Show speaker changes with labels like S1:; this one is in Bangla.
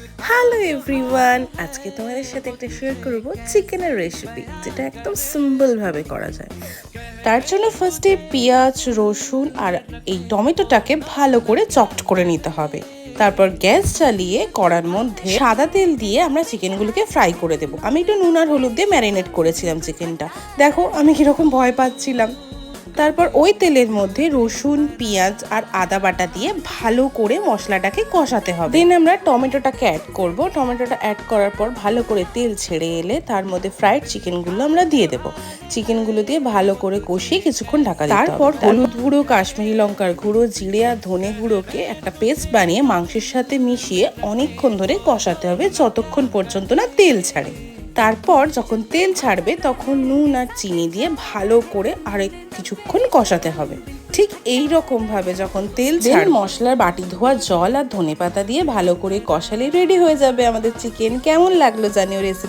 S1: হ্যালো এভরিওয়ান, আজকে তোমাদের সাথে একটা শেয়ার করব চিকেনের রেসিপি, যেটা একদম সিম্পলভাবে করা যায়। তার জন্য ফার্স্টে পেঁয়াজ, রসুন আর এই টমেটোটাকে ভালো করে চপড করে নিতে হবে। তারপর গ্যাস চালিয়ে কড়ার মধ্যে সাদা তেল দিয়ে আমরা চিকেনগুলোকে ফ্রাই করে দেবো। আমি একটু নুন আর হলুদ দিয়ে ম্যারিনেট করেছিলাম চিকেনটা। দেখো আমি কীরকম ভয় পাচ্ছিলাম। তারপর ওই তেলের মধ্যে রসুন, পেঁয়াজ আর আদা বাটা দিয়ে ভালো করে মশলাটাকে কষাতে হবে। দেন আমরা টমেটোটাকে অ্যাড করব। টমেটোটা অ্যাড করার পর ভালো করে তেল ছেড়ে এলে তার মধ্যে ফ্রাইড চিকেনগুলো আমরা দিয়ে দেবো। চিকেনগুলো দিয়ে ভালো করে কষিয়ে কিছুক্ষণ ঢাকা দিতে হবে। তারপর হলুদ গুঁড়ো, কাশ্মীরি লঙ্কার গুঁড়ো, জিরে আর ধনে গুঁড়োকে একটা পেস্ট বানিয়ে মাংসের সাথে মিশিয়ে অনেকক্ষণ ধরে কষাতে হবে, যতক্ষণ পর্যন্ত না তেল ছাড়ে। তারপর যখন তেল ছাড়বে তখন নুন আর চিনি দিয়ে ভালো করে আরেক কিছুক্ষণ কষাতে হবে। ঠিক এই রকম ভাবে যখন তেল ছাড়বে, মশলার বাটি ধোয়া জল আর ধনেপাতা দিয়ে ভালো করে কষালে রেডি হয়ে যাবে আমাদের চিকেন। কেমন লাগলো জানিও রেসিপি।